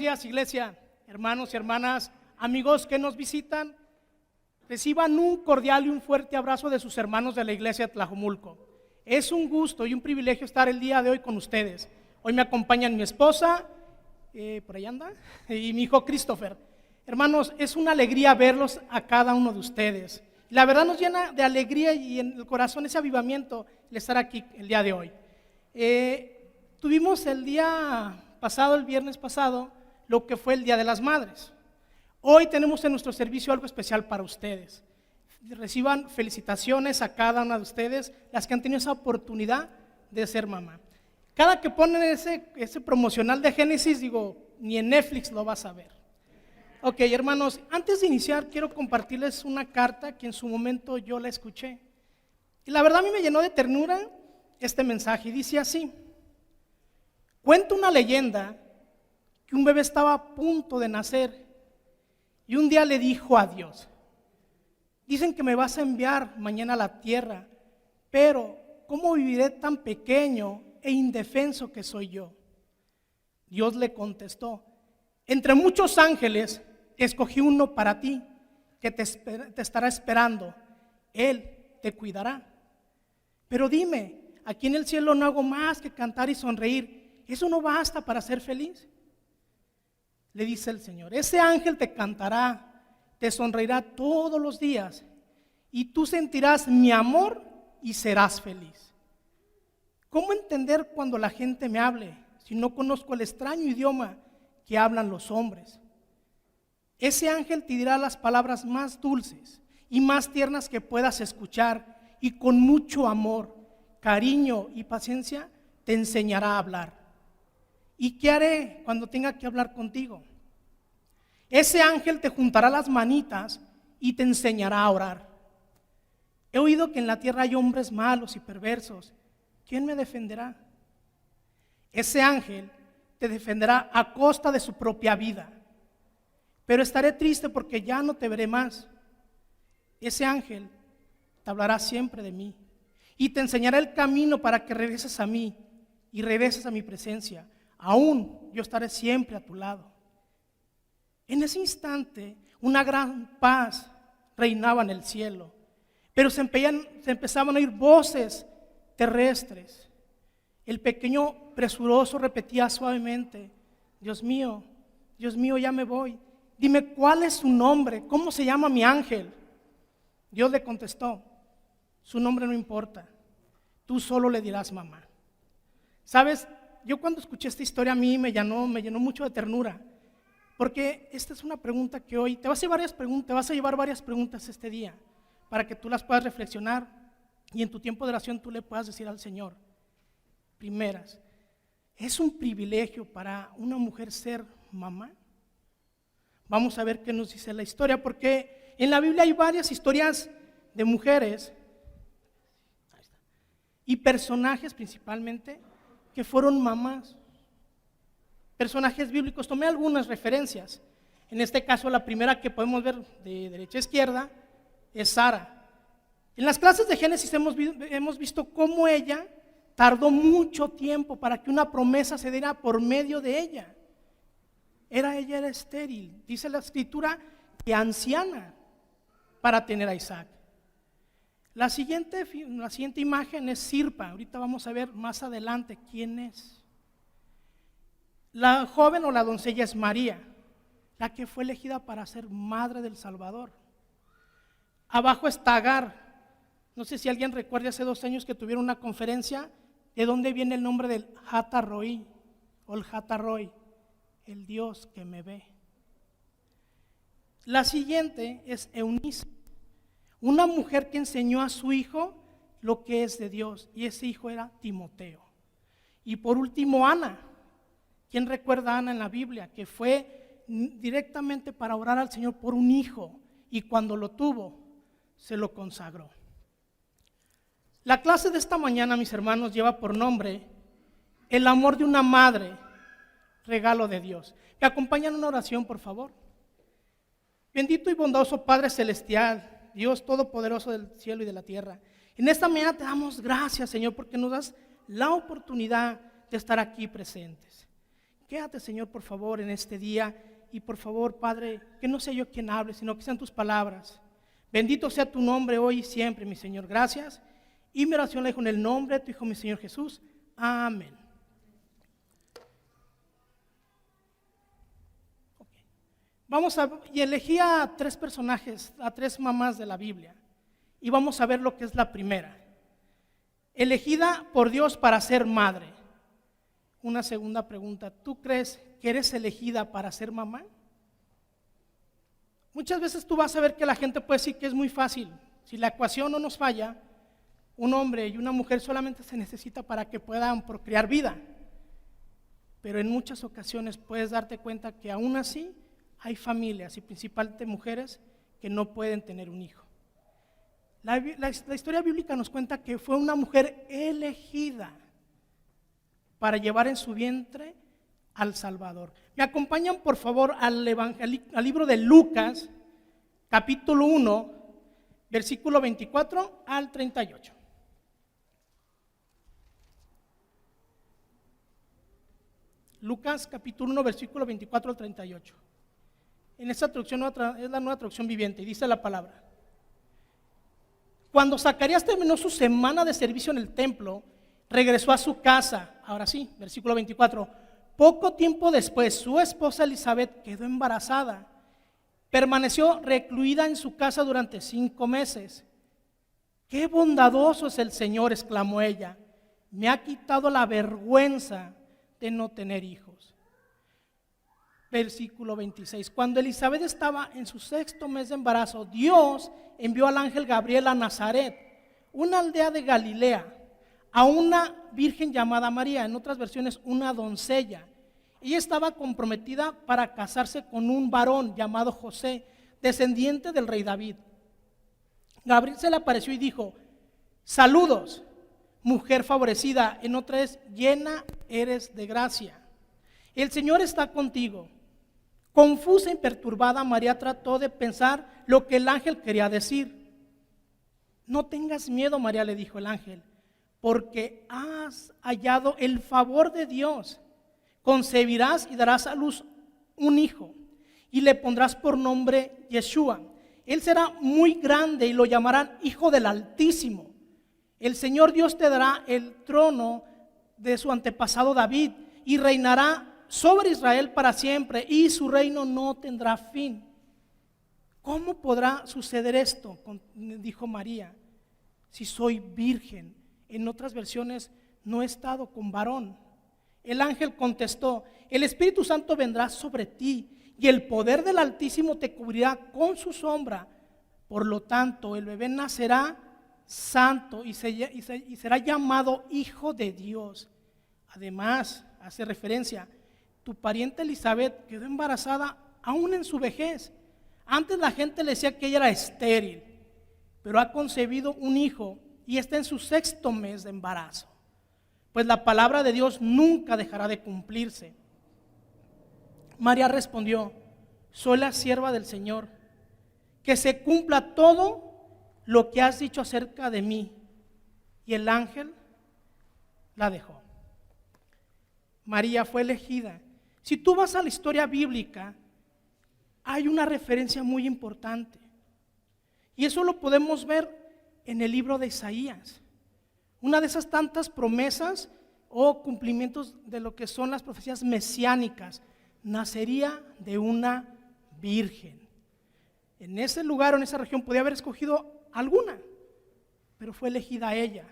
días, iglesia, hermanos y hermanas, amigos que nos visitan. Reciban un cordial y un fuerte abrazo de sus hermanos de la iglesia de Tlajomulco. Es un gusto y un privilegio estar el día de hoy con ustedes. Hoy me acompañan mi esposa, por ahí anda, y mi hijo Christopher. Hermanos, es una alegría verlos a cada uno de ustedes. La verdad nos llena de alegría y en el corazón ese avivamiento el estar aquí el día de hoy. Tuvimos el día pasado, el viernes pasado, lo que fue el Día de las Madres. Hoy tenemos en nuestro servicio algo especial para ustedes. Reciban felicitaciones a cada una de ustedes, las que han tenido esa oportunidad de ser mamá. Cada que ponen ese promocional de Génesis, digo, ni en Netflix lo vas a ver. Ok, hermanos, antes de iniciar quiero compartirles una carta que en su momento yo la escuché. Y la verdad a mí me llenó de ternura este mensaje y dice así: cuenta una leyenda que un bebé estaba a punto de nacer y un día le dijo a Dios: dicen que me vas a enviar mañana a la tierra, pero ¿cómo viviré tan pequeño e indefenso que soy yo? Dios le contestó: entre muchos ángeles escogí uno para ti, que te estará esperando. Él te cuidará. Pero dime, aquí en el cielo no hago más que cantar y sonreír. ¿Eso no basta para ser feliz? Le dice el Señor: ese ángel te cantará, te sonreirá todos los días y tú sentirás mi amor y serás feliz. ¿Cómo entender cuando la gente me hable si no conozco el extraño idioma que hablan los hombres? Ese ángel te dirá las palabras más dulces y más tiernas que puedas escuchar y con mucho amor, cariño y paciencia te enseñará a hablar. ¿Y qué haré cuando tenga que hablar contigo? Ese ángel te juntará las manitas y te enseñará a orar. He oído que en la tierra hay hombres malos y perversos. ¿Quién me defenderá? Ese ángel te defenderá a costa de su propia vida. Pero estaré triste porque ya no te veré más. Ese ángel te hablará siempre de mí y te enseñará el camino para que regreses a mí y regreses a mi presencia. Aún yo estaré siempre a tu lado. En ese instante, una gran paz reinaba en el cielo, pero se empezaban a oír voces terrestres. El pequeño presuroso repetía suavemente: Dios mío, ya me voy. Dime cuál es su nombre, cómo se llama mi ángel. Dios le contestó: su nombre no importa, tú solo le dirás mamá. ¿Sabes? Yo cuando escuché esta historia a mí me llenó mucho de ternura, porque esta es una pregunta que hoy te vas a llevar varias preguntas este día, para que tú las puedas reflexionar y en tu tiempo de oración tú le puedas decir al Señor. Primeras, ¿es un privilegio para una mujer ser mamá? Vamos a ver qué nos dice la historia, porque en la Biblia hay varias historias de mujeres y personajes principalmente que fueron mamás. Personajes bíblicos, tomé algunas referencias. En este caso la primera que podemos ver de derecha a izquierda es Sara. En las clases de Génesis hemos visto cómo ella tardó mucho tiempo para que una promesa se diera por medio de ella. Ella era estéril, dice la escritura, que anciana para tener a Isaac. La siguiente imagen es Sirpa. Ahorita vamos a ver más adelante quién es. La joven o la doncella es María, la que fue elegida para ser madre del Salvador. Abajo está Agar. No sé si alguien recuerda hace 2 años que tuvieron una conferencia de dónde viene el nombre del Hatarroí o el Hatarroi, el Dios que me ve. La siguiente es Eunice, una mujer que enseñó a su hijo lo que es de Dios, y ese hijo era Timoteo. Y por último Ana. ¿Quién recuerda a Ana en la Biblia? Que fue directamente para orar al Señor por un hijo, y cuando lo tuvo, se lo consagró. La clase de esta mañana, mis hermanos, lleva por nombre El amor de una madre, regalo de Dios. ¿Me acompañan en una oración, por favor? Bendito y bondadoso Padre Celestial, Dios Todopoderoso del cielo y de la tierra, en esta mañana te damos gracias, Señor, porque nos das la oportunidad de estar aquí presentes. quédate, Señor, por favor, en este día. Y por favor, Padre, que no sea yo quien hable, sino que sean tus palabras. Bendito sea tu nombre hoy y siempre, mi Señor. Gracias. Y mi oración la dejo en el nombre de tu Hijo, mi Señor Jesús. Amén. Y elegí a 3 personajes, a 3 mamás de la Biblia. Y vamos a ver lo que es la primera. Elegida por Dios para ser madre. Una segunda pregunta, ¿tú crees que eres elegida para ser mamá? Muchas veces tú vas a ver que la gente puede decir que es muy fácil. Si la ecuación no nos falla, un hombre y una mujer solamente se necesita para que puedan procrear vida. Pero en muchas ocasiones puedes darte cuenta que aún así hay familias y principalmente mujeres que no pueden tener un hijo. La historia bíblica nos cuenta que fue una mujer elegida para llevar en su vientre al Salvador. Me acompañan por favor al libro de Lucas, capítulo 1, versículo 24 al 38. Lucas, capítulo 1, versículo 24 al 38. En esta traducción es la nueva traducción viviente y dice la palabra. Cuando Zacarías terminó su semana de servicio en el templo, regresó a su casa. Ahora sí, versículo 24. Poco tiempo después, su esposa Elizabeth quedó embarazada. Permaneció recluida en su casa durante 5 meses. ¡Qué bondadoso es el Señor!, exclamó ella. Me ha quitado la vergüenza de no tener hijos. Versículo 26. Cuando Elizabeth estaba en su 6º mes de embarazo, Dios envió al ángel Gabriel a Nazaret, una aldea de Galilea, a una virgen llamada María, en otras versiones una doncella. Ella estaba comprometida para casarse con un varón llamado José, descendiente del rey David. Gabriel se le apareció y dijo: saludos, mujer favorecida. En otra es: llena eres de gracia, el Señor está contigo. Confusa y perturbada, María trató de pensar lo que el ángel quería decir. No tengas miedo, María, le dijo el ángel, porque has hallado el favor de Dios. Concebirás y darás a luz un hijo, y le pondrás por nombre Yeshua. Él será muy grande y lo llamarán Hijo del Altísimo. El Señor Dios te dará el trono de su antepasado David, y reinará sobre Israel para siempre, y su reino no tendrá fin. ¿Cómo podrá suceder esto?, dijo María, si soy virgen. En otras versiones, no he estado con varón. El ángel contestó: el Espíritu Santo vendrá sobre ti, y el poder del Altísimo te cubrirá con su sombra. Por lo tanto, el bebé nacerá santo y será llamado Hijo de Dios. Además, hace referencia, tu pariente Elizabeth quedó embarazada aún en su vejez. Antes la gente le decía que ella era estéril, pero ha concebido un hijo y está en su 6º mes de embarazo. Pues la palabra de Dios nunca dejará de cumplirse. María respondió: soy la sierva del Señor, que se cumpla todo lo que has dicho acerca de mí. Y el ángel la dejó. María fue elegida. Si tú vas a la historia bíblica, hay una referencia muy importante. Y eso lo podemos ver en el libro de Isaías. Una de esas tantas promesas o cumplimientos de lo que son las profecías mesiánicas. Nacería de una virgen. En ese lugar o en esa región podía haber escogido alguna, pero fue elegida ella.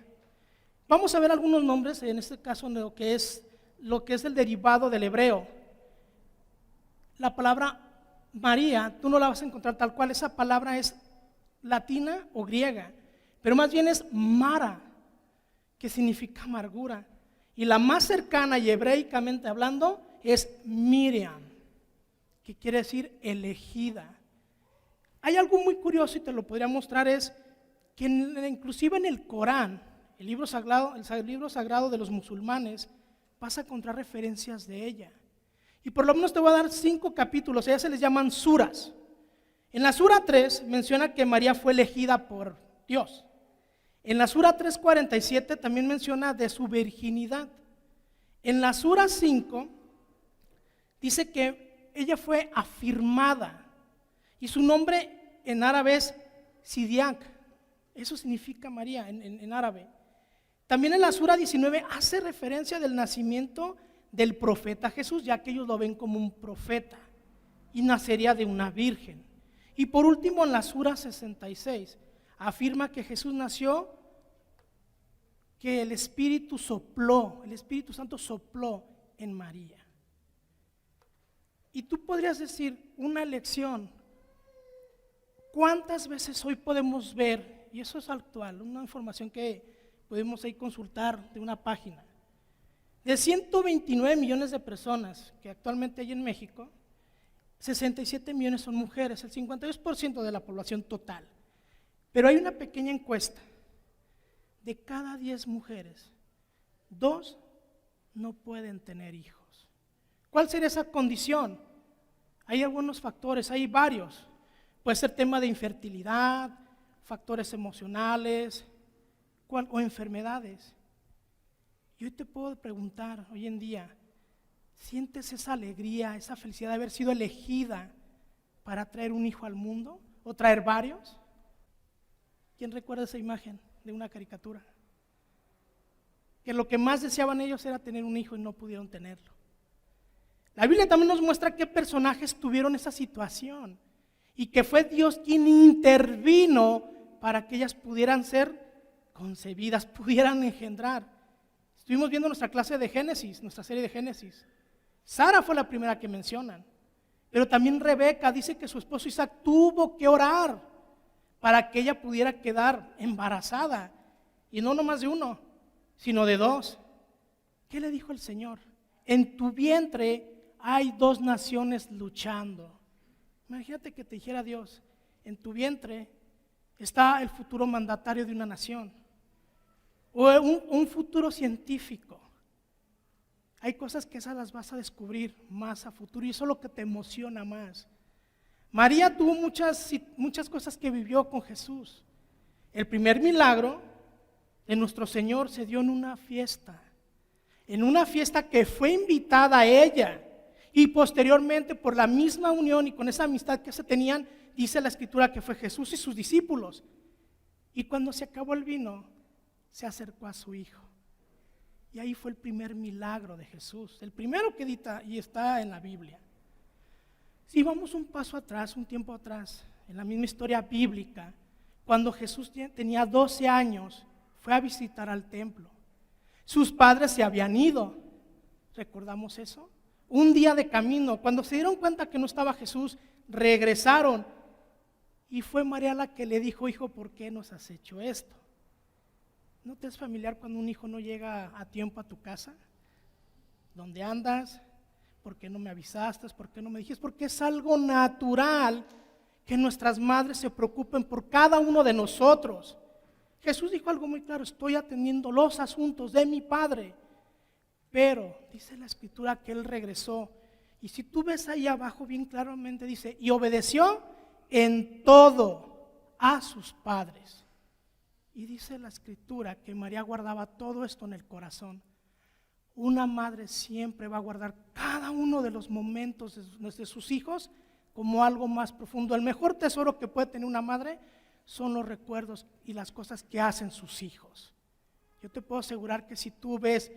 Vamos a ver algunos nombres, en este caso de lo que es el derivado del hebreo. La palabra María, tú no la vas a encontrar tal cual, esa palabra es latina o griega, pero más bien es Mara, que significa amargura. Y la más cercana y hebreicamente hablando es Miriam, que quiere decir elegida. Hay algo muy curioso y te lo podría mostrar, es que inclusive en el Corán, el libro sagrado de los musulmanes, vas a encontrar referencias de ella. Y por lo menos te voy a dar 5 capítulos, ellas se les llaman suras. En la sura 3 menciona que María fue elegida por Dios. En la sura 3:47 también menciona de su virginidad. En la sura 5 dice que ella fue afirmada y su nombre en árabe es Sidiaq. Eso significa María en árabe. También en la Sura 19 hace referencia del nacimiento del profeta Jesús, ya que ellos lo ven como un profeta y nacería de una virgen. Y por último en la Sura 66 afirma que Jesús nació, que el Espíritu Santo sopló en María. Y tú podrías decir, una elección, ¿cuántas veces hoy podemos ver, y eso es actual, una información que podemos ahí consultar de una página, de 129 millones de personas que actualmente hay en México, 67 millones son mujeres, el 52% de la población total. Pero hay una pequeña encuesta, de cada 10 mujeres, 2 no pueden tener hijos. ¿Cuál sería esa condición? Hay algunos factores, hay varios. Puede ser tema de infertilidad, factores emocionales o enfermedades. Y hoy te puedo preguntar, hoy en día, ¿sientes esa alegría, esa felicidad de haber sido elegida para traer un hijo al mundo o traer varios? ¿Quién recuerda esa imagen de una caricatura? Que lo que más deseaban ellos era tener un hijo y no pudieron tenerlo. La Biblia también nos muestra qué personajes tuvieron esa situación y que fue Dios quien intervino para que ellas pudieran ser concebidas, pudieran engendrar. Estuvimos viendo nuestra clase de Génesis, nuestra serie de Génesis. Sara fue la primera que mencionan, pero también Rebeca dice que su esposo Isaac tuvo que orar para que ella pudiera quedar embarazada, y no nomás de uno, sino de 2. ¿Qué le dijo el Señor? En tu vientre hay 2 naciones luchando. Imagínate que te dijera Dios, en tu vientre está el futuro mandatario de una nación, o un futuro científico. Hay cosas que esas las vas a descubrir más a futuro y eso es lo que te emociona más. María tuvo muchas cosas que vivió con Jesús. El primer milagro de nuestro Señor se dio en una fiesta que fue invitada a ella, y posteriormente por la misma unión y con esa amistad que se tenían, dice la Escritura que fue Jesús y sus discípulos. Y cuando se acabó el vino, se acercó a su hijo. Y ahí fue el primer milagro de Jesús, el primero que edita y está en la Biblia. Si vamos un paso atrás, un tiempo atrás, en la misma historia bíblica, cuando Jesús tenía 12 años, fue a visitar al templo. Sus padres se habían ido, ¿recordamos eso? Un día de camino, cuando se dieron cuenta que no estaba Jesús, regresaron. Y fue María la que le dijo, hijo, ¿por qué nos has hecho esto? ¿No te es familiar cuando un hijo no llega a tiempo a tu casa? ¿Dónde andas? ¿Por qué no me avisaste? ¿Por qué no me dijiste? Porque es algo natural que nuestras madres se preocupen por cada uno de nosotros. Jesús dijo algo muy claro, estoy atendiendo los asuntos de mi Padre. Pero dice la Escritura que Él regresó. Y si tú ves ahí abajo bien claramente dice, y obedeció en todo a sus padres. Y dice la Escritura que María guardaba todo esto en el corazón. Una madre siempre va a guardar cada uno de los momentos de sus hijos como algo más profundo. El mejor tesoro que puede tener una madre son los recuerdos y las cosas que hacen sus hijos. Yo te puedo asegurar que si tú ves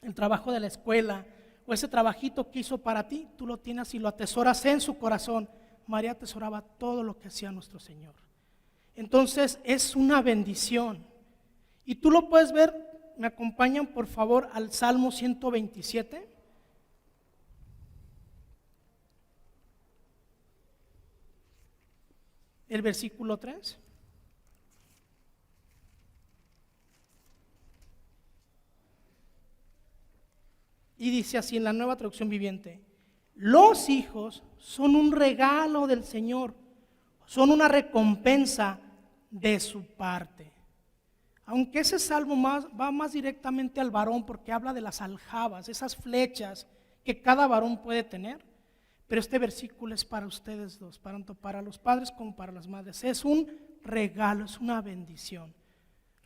el trabajo de la escuela o ese trabajito que hizo para ti, tú lo tienes y lo atesoras en su corazón. María atesoraba todo lo que hacía nuestro Señor. Entonces es una bendición. Y tú lo puedes ver, me acompañan por favor al Salmo 127. El versículo 3. Y dice así en la Nueva Traducción Viviente: los hijos son un regalo del Señor, son una recompensa de su parte. Aunque ese salmo va más directamente al varón porque habla de las aljabas, esas flechas que cada varón puede tener, pero este versículo es para ustedes dos, tanto para los padres como para las madres. Es un regalo, es una bendición.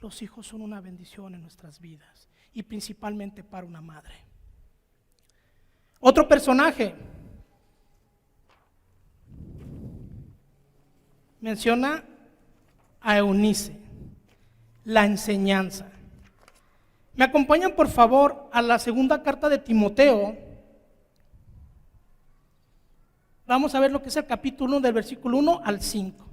Los hijos son una bendición en nuestras vidas y principalmente para una madre. Otro personaje menciona a Eunice, la enseñanza. ¿Me acompañan por favor a la segunda carta de Timoteo? Vamos a ver lo que es el capítulo 1 del versículo 1 al 5.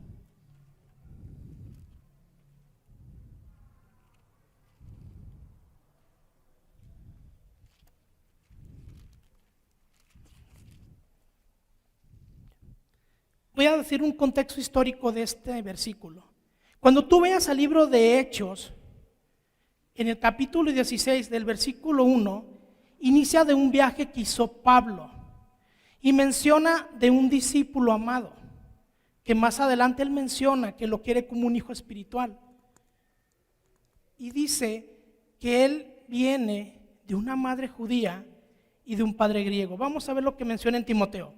Voy a decir un contexto histórico de este versículo. Cuando tú veas al libro de Hechos, en el capítulo 16 del versículo 1, inicia de un viaje que hizo Pablo y menciona de un discípulo amado, que más adelante él menciona que lo quiere como un hijo espiritual. Y dice que él viene de una madre judía y de un padre griego. Vamos a ver lo que menciona en Timoteo.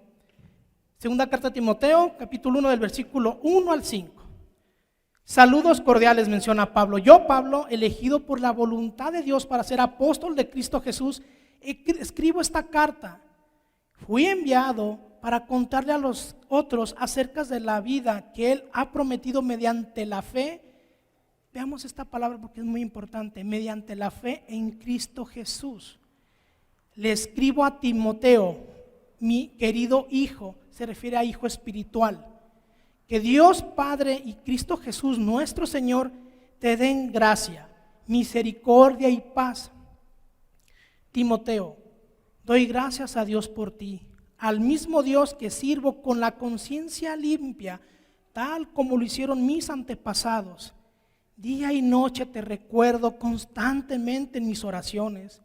Segunda carta a Timoteo, capítulo 1 del versículo 1 al 5. Saludos cordiales, menciona Pablo. Yo, Pablo, elegido por la voluntad de Dios para ser apóstol de Cristo Jesús, escribo esta carta. Fui enviado para contarle a los otros acerca de la vida que Él ha prometido mediante la fe. Veamos esta palabra porque es muy importante. Mediante la fe en Cristo Jesús. Le escribo a Timoteo, mi querido hijo, se refiere a hijo espiritual. Que Dios Padre y Cristo Jesús, nuestro Señor, te den gracia, misericordia y paz. Timoteo, doy gracias a Dios por ti, al mismo Dios que sirvo con la conciencia limpia, tal como lo hicieron mis antepasados. Día y noche te recuerdo constantemente en mis oraciones.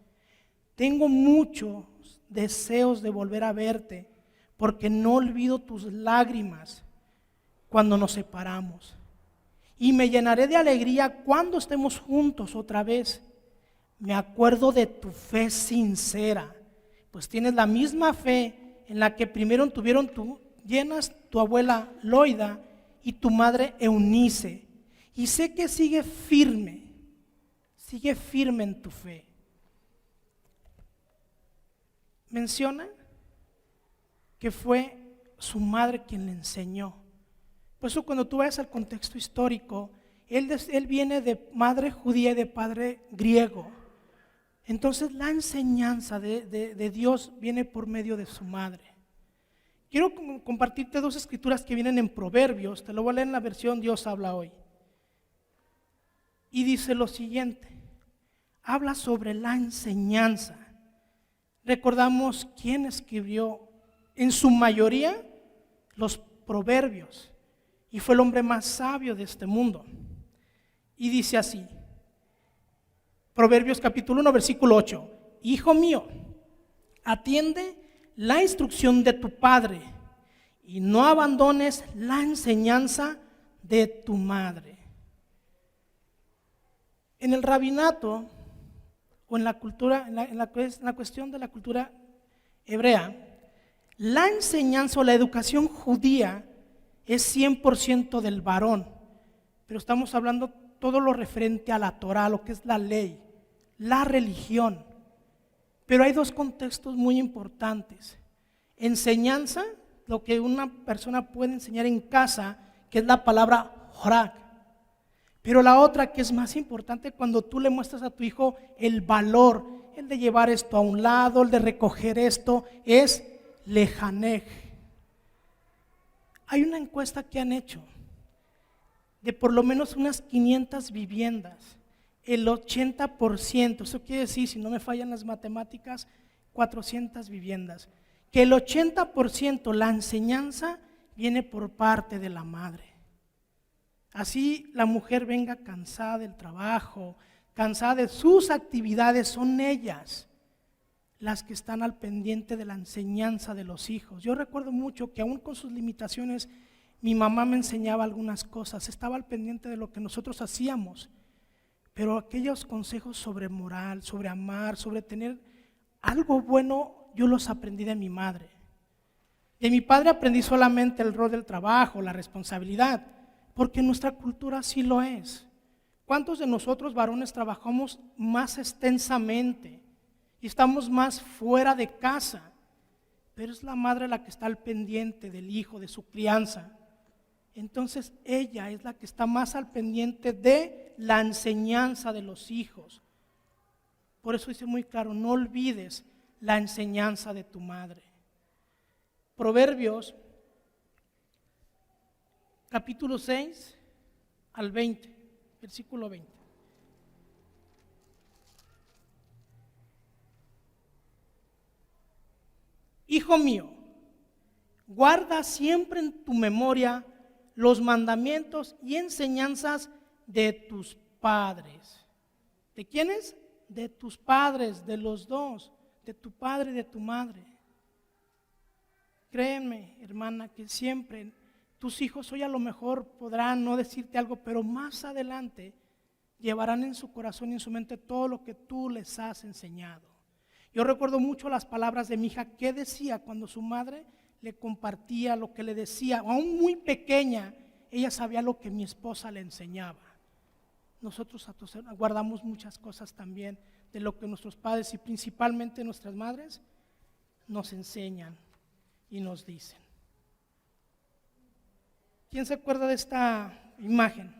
Tengo muchos deseos de volver a verte, porque no olvido tus lágrimas cuando nos separamos. Y me llenaré de alegría cuando estemos juntos otra vez. Me acuerdo de tu fe sincera, pues tienes la misma fe en la que primero tuvieron tu abuela Loida y tu madre Eunice. Y sé que sigue firme en tu fe. Menciona que fue su madre quien le enseñó. Por eso cuando tú ves el contexto histórico, él viene de madre judía y de padre griego. Entonces la enseñanza de Dios viene por medio de su madre. Quiero compartirte dos escrituras que vienen en Proverbios. Te lo voy a leer en la versión Dios habla hoy. Y dice lo siguiente. Habla sobre la enseñanza. Recordamos quién escribió en su mayoría los Proverbios. Y fue el hombre más sabio de este mundo. Y dice así, Proverbios capítulo 1, versículo 8. Hijo mío, atiende la instrucción de tu padre y no abandones la enseñanza de tu madre. En el rabinato, o en la cultura, en la cuestión de la cultura hebrea, la enseñanza o la educación judía es 100% del varón, pero estamos hablando todo lo referente a la Torah, lo que es la ley, la religión. Pero hay dos contextos muy importantes. Enseñanza, lo que una persona puede enseñar en casa, que es la palabra jorak. Pero la otra que es más importante, cuando tú le muestras a tu hijo el valor, el de llevar esto a un lado, el de recoger esto, es lejanej. Hay una encuesta que han hecho de por lo menos unas 500 viviendas. El 80%, eso quiere decir, si no me fallan las matemáticas, 400 viviendas. Que el 80% la enseñanza viene por parte de la madre. Así la mujer venga cansada del trabajo, cansada de sus actividades, son ellas las que están al pendiente de la enseñanza de los hijos. Yo recuerdo mucho que aún con sus limitaciones, mi mamá me enseñaba algunas cosas, estaba al pendiente de lo que nosotros hacíamos, pero aquellos consejos sobre moral, sobre amar, sobre tener algo bueno, yo los aprendí de mi madre. De mi padre aprendí solamente el rol del trabajo, la responsabilidad, porque nuestra cultura así lo es. ¿Cuántos de nosotros varones trabajamos más extensamente y estamos más fuera de casa? pero es la madre la que está al pendiente del hijo, de su crianza. Entonces ella es la que está más al pendiente de la enseñanza de los hijos. Por eso dice muy claro, no olvides la enseñanza de tu madre. Proverbios, capítulo 6 al 20, versículo 20. Hijo mío, guarda siempre en tu memoria los mandamientos y enseñanzas de tus padres. ¿De quiénes? De tus padres, de los dos, de tu padre y de tu madre. Créeme, hermana, que siempre tus hijos hoy a lo mejor podrán no decirte algo, pero más adelante llevarán en su corazón y en su mente todo lo que tú les has enseñado. Yo recuerdo mucho las palabras de mi hija que decía cuando su madre le compartía lo que le decía, aún muy pequeña, ella sabía lo que mi esposa le enseñaba. Nosotros guardamos muchas cosas también de lo que nuestros padres y principalmente nuestras madres nos enseñan y nos dicen. ¿Quién se acuerda de esta imagen,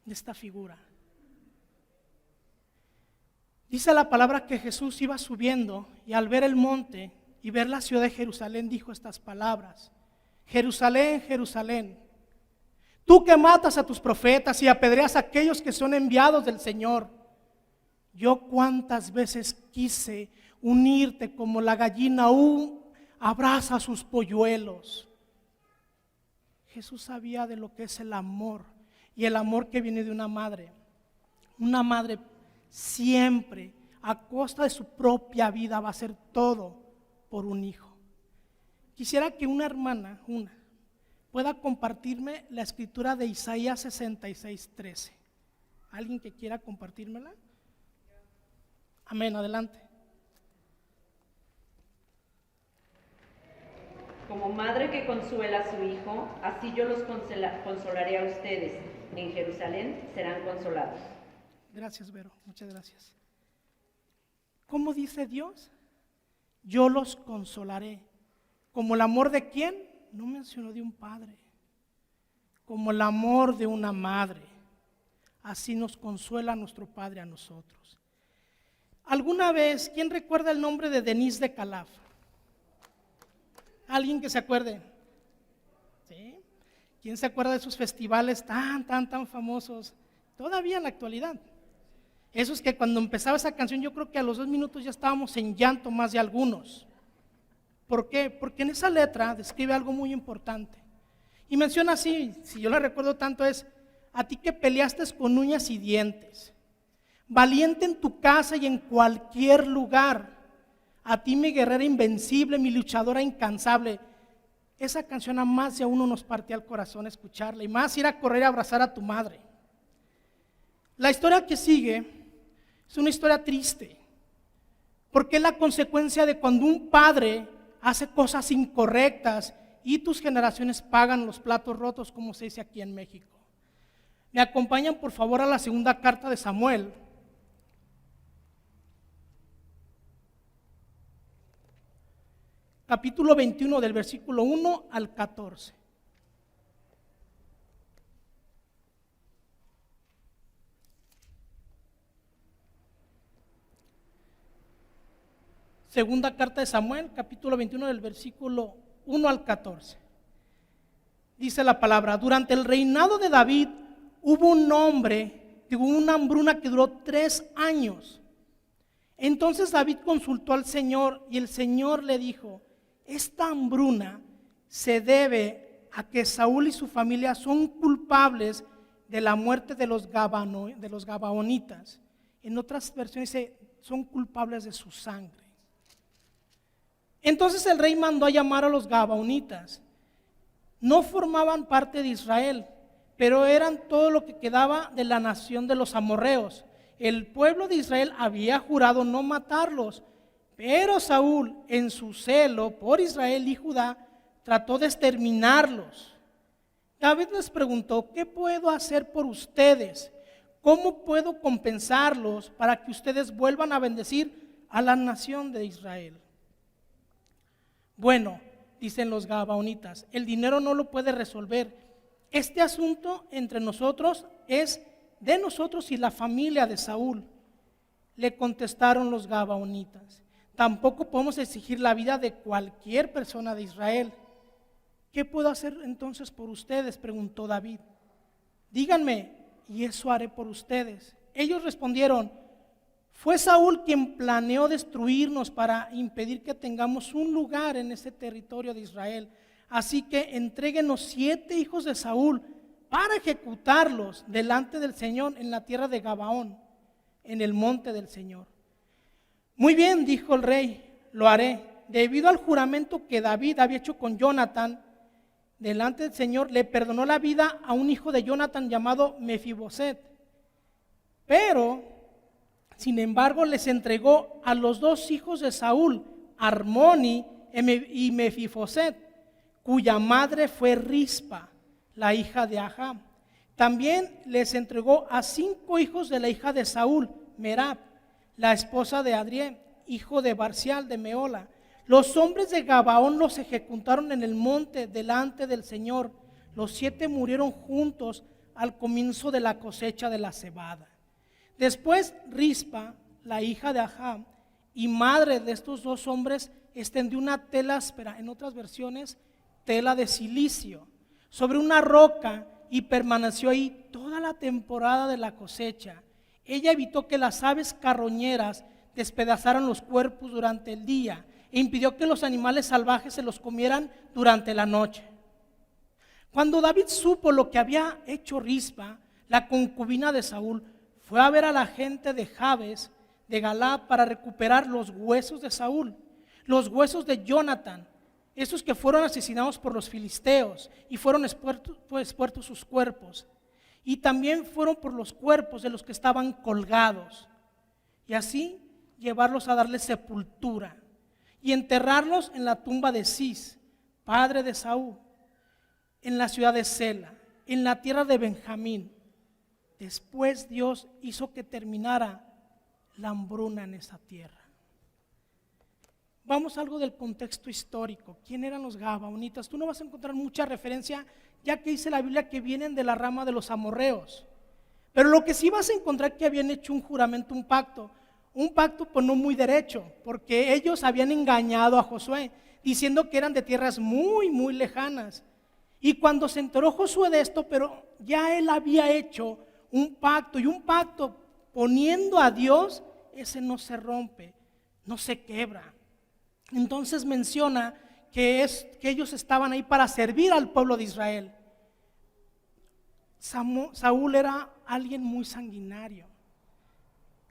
de esta figura? Dice la palabra que Jesús iba subiendo y al ver el monte y ver la ciudad de Jerusalén dijo estas palabras: Jerusalén, Jerusalén, tú que matas a tus profetas y apedreas a aquellos que son enviados del Señor, yo cuántas veces quise unirte como la gallina abraza a sus polluelos. Jesús sabía de lo que es el amor y el amor que viene de una madre. Una madre siempre, a costa de su propia vida, va a hacer todo por un hijo. Quisiera que una hermana, pueda compartirme la escritura de Isaías 66:13. ¿Alguien que quiera compartírmela? Amén, adelante. Como madre que consuela a su hijo, así yo los consolaré a ustedes. En Jerusalén serán consolados. Gracias, Vero, muchas gracias. ¿Cómo dice Dios? Yo los consolaré. ¿Como el amor de quién? No mencionó de un padre. Como el amor de una madre. Así nos consuela nuestro Padre a nosotros. ¿Alguna vez, quién recuerda el nombre de Denise de Calaf? ¿Alguien que se acuerde? ¿Sí? ¿Quién se acuerda de esos festivales tan famosos? Todavía en la actualidad. Esos que cuando empezaba esa canción yo creo que a los 2 minutos ya estábamos en llanto más de algunos. ¿Por qué? Porque en esa letra describe algo muy importante. Y menciona así, si yo la recuerdo tanto, es: a ti que peleaste con uñas y dientes, valiente en tu casa y en cualquier lugar, a ti mi guerrera invencible, mi luchadora incansable. Esa canción a más de uno nos partía el corazón escucharla, y más ir a correr a abrazar a tu madre. La historia que sigue es una historia triste, porque es la consecuencia de cuando un padre hace cosas incorrectas y tus generaciones pagan los platos rotos, como se dice aquí en México. Me acompañan por favor a la segunda carta de Samuel. Capítulo 21 del versículo 1 al 14. Segunda carta de Samuel, capítulo 21 del versículo 1 al 14. Dice la palabra: durante el reinado de David hubo una hambruna que duró 3 años. Entonces David consultó al Señor y el Señor le dijo: esta hambruna se debe a que Saúl y su familia son culpables de la muerte de los gabaonitas. En otras versiones dice: son culpables de su sangre. Entonces el rey mandó a llamar a los gabaonitas. No formaban parte de Israel, pero eran todo lo que quedaba de la nación de los amorreos. El pueblo de Israel había jurado no matarlos, pero Saúl, en su celo por Israel y Judá, trató de exterminarlos. David les preguntó: ¿qué puedo hacer por ustedes? ¿Cómo puedo compensarlos para que ustedes vuelvan a bendecir a la nación de Israel? Bueno, dicen los gabaonitas, el dinero no lo puede resolver. Este asunto entre nosotros es de nosotros y la familia de Saúl. Le contestaron los gabaonitas, tampoco podemos exigir la vida de cualquier persona de Israel. ¿Qué puedo hacer entonces por ustedes?, preguntó David. Díganme, y eso haré por ustedes. Ellos respondieron, fue Saúl quien planeó destruirnos para impedir que tengamos un lugar en este territorio de Israel. Así que entréguenos 7 hijos de Saúl para ejecutarlos delante del Señor en la tierra de Gabaón, en el monte del Señor. Muy bien, dijo el rey, lo haré. Debido al juramento que David había hecho con Jonatán, delante del Señor, le perdonó la vida a un hijo de Jonatán llamado Mefiboset. Pero, sin embargo, les entregó a los 2 hijos de Saúl, Armoni y Mefiboset, cuya madre fue Rispa, la hija de Ajab. También les entregó a 5 hijos de la hija de Saúl, Merab, la esposa de Adriel, hijo de Barcial de Meola. Los hombres de Gabaón los ejecutaron en el monte delante del Señor. Los 7 murieron juntos al comienzo de la cosecha de la cebada. Después Rispa, la hija de Ajab y madre de estos 2 hombres, extendió una tela áspera, en otras versiones, tela de silicio, sobre una roca y permaneció ahí toda la temporada de la cosecha. Ella evitó que las aves carroñeras despedazaran los cuerpos durante el día e impidió que los animales salvajes se los comieran durante la noche. Cuando David supo lo que había hecho Rispa, la concubina de Saúl, fue a ver a la gente de Jabes de Galaad para recuperar los huesos de Saúl, los huesos de Jonatán, esos que fueron asesinados por los filisteos y fueron expuestos sus cuerpos, y también fueron por los cuerpos de los que estaban colgados, y así llevarlos a darles sepultura y enterrarlos en la tumba de Cis, padre de Saúl, en la ciudad de Sela, en la tierra de Benjamín. Después Dios hizo que terminara la hambruna en esa tierra. Vamos a algo del contexto histórico. ¿Quién eran los gabaonitas? Tú no vas a encontrar mucha referencia, ya que dice la Biblia que vienen de la rama de los amorreos. Pero lo que sí vas a encontrar que habían hecho un juramento, un pacto pues no muy derecho, porque ellos habían engañado a Josué, diciendo que eran de tierras muy, muy lejanas. Y cuando se enteró Josué de esto, pero ya él había hecho un pacto, y un pacto poniendo a Dios, ese no se rompe, no se quebra. Entonces menciona que ellos estaban ahí para servir al pueblo de Israel. Saúl era alguien muy sanguinario.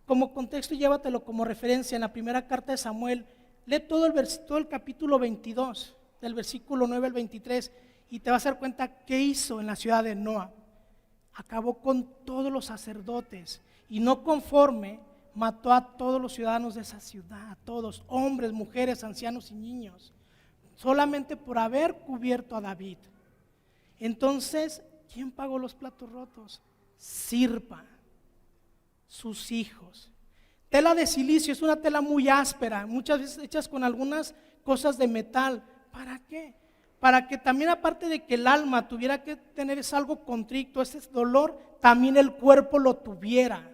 Como contexto, llévatelo como referencia en la primera carta de Samuel. Lee todo el capítulo 22, del versículo 9 al 23, y te vas a dar cuenta qué hizo en la ciudad de Noa. Acabó con todos los sacerdotes y no conforme, mató a todos los ciudadanos de esa ciudad, a todos, hombres, mujeres, ancianos y niños, solamente por haber cubierto a David. Entonces, ¿quién pagó los platos rotos? Sirpa, sus hijos. Tela de silicio es una tela muy áspera, muchas veces hechas con algunas cosas de metal. ¿Para qué? Para que también, aparte de que el alma tuviera que tener algo contrito, ese dolor, también el cuerpo lo tuviera.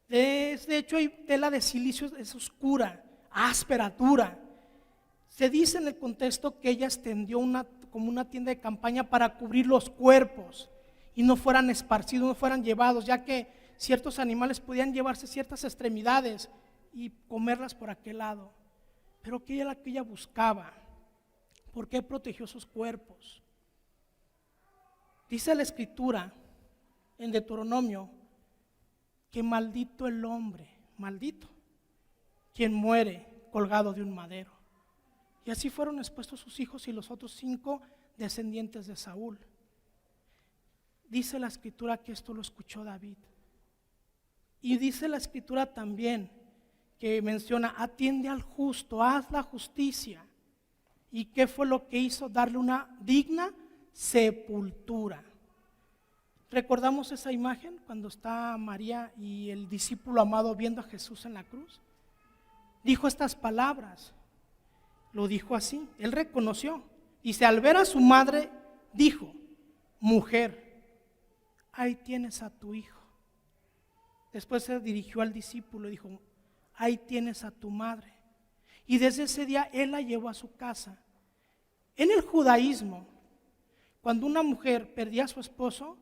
De hecho, hay tela de silicio, es oscura, áspera, dura. Se dice en el contexto que ella extendió como una tienda de campaña para cubrir los cuerpos y no fueran esparcidos, no fueran llevados, ya que ciertos animales podían llevarse ciertas extremidades y comerlas por aquel lado. Pero ¿qué era la que ella buscaba? ¿Por qué protegió sus cuerpos? Dice la Escritura en Deuteronomio que maldito el hombre, maldito, quien muere colgado de un madero. Y así fueron expuestos sus hijos y los otros 5 descendientes de Saúl. Dice la Escritura que esto lo escuchó David. Y dice la Escritura también que menciona, atiende al justo, haz la justicia. ¿Y qué fue lo que hizo? Darle una digna sepultura. ¿Recordamos esa imagen cuando está María y el discípulo amado viendo a Jesús en la cruz? Dijo estas palabras: Lo dijo así, él reconoció. Dice, al ver a su madre, dijo, mujer, ahí tienes a tu hijo. Después se dirigió al discípulo y dijo, ahí tienes a tu madre. Y desde ese día él la llevó a su casa. En el judaísmo, cuando una mujer perdía a su esposo,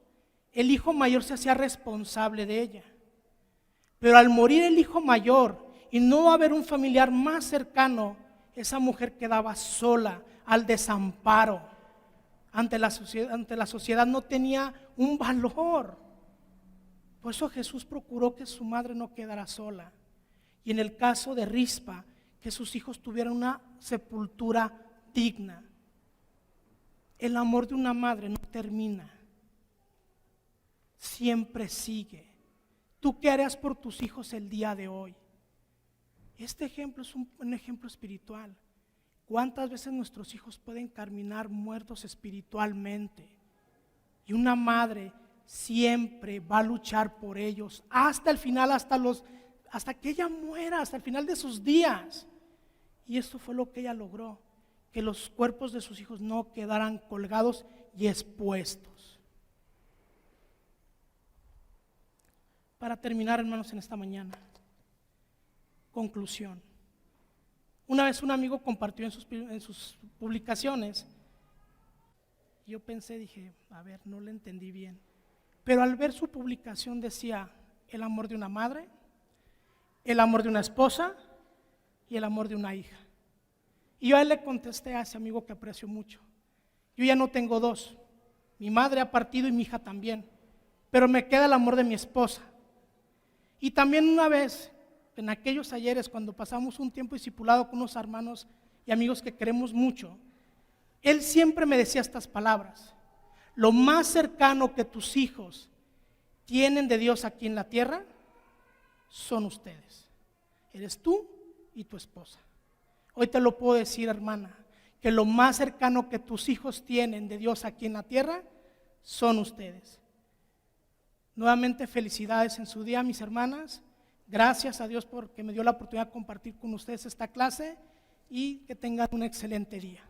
el hijo mayor se hacía responsable de ella. Pero al morir el hijo mayor y no haber un familiar más cercano, esa mujer quedaba sola, al desamparo. Ante la sociedad no tenía un valor. Por eso Jesús procuró que su madre no quedara sola. Y en el caso de Rispa, que sus hijos tuvieran una sepultura digna. El amor de una madre no termina, siempre sigue. ¿Tú qué harías por tus hijos el día de hoy? Este ejemplo es un ejemplo espiritual. ¿Cuántas veces nuestros hijos pueden caminar muertos espiritualmente? Y una madre siempre va a luchar por ellos hasta el final, hasta que ella muera, hasta el final de sus días. Y esto fue lo que ella logró, que los cuerpos de sus hijos no quedaran colgados y expuestos. Para terminar, hermanos, en esta mañana, conclusión. Una vez un amigo compartió en sus publicaciones, yo pensé, dije, a ver, no le entendí bien, pero al ver su publicación decía, el amor de una madre, el amor de una esposa y el amor de una hija. Y yo a él le contesté a ese amigo que aprecio mucho, yo ya no tengo dos, mi madre ha partido y mi hija también, pero me queda el amor de mi esposa. Y también una vez, en aquellos ayeres, cuando pasamos un tiempo discipulado con unos hermanos y amigos que queremos mucho, él siempre me decía estas palabras: lo más cercano que tus hijos tienen de Dios aquí en la tierra son ustedes. Eres tú y tu esposa. Hoy te lo puedo decir, hermana, que lo más cercano que tus hijos tienen de Dios aquí en la tierra son ustedes. Nuevamente felicidades en su día, mis hermanas. Gracias a Dios porque me dio la oportunidad de compartir con ustedes esta clase y que tengan un excelente día.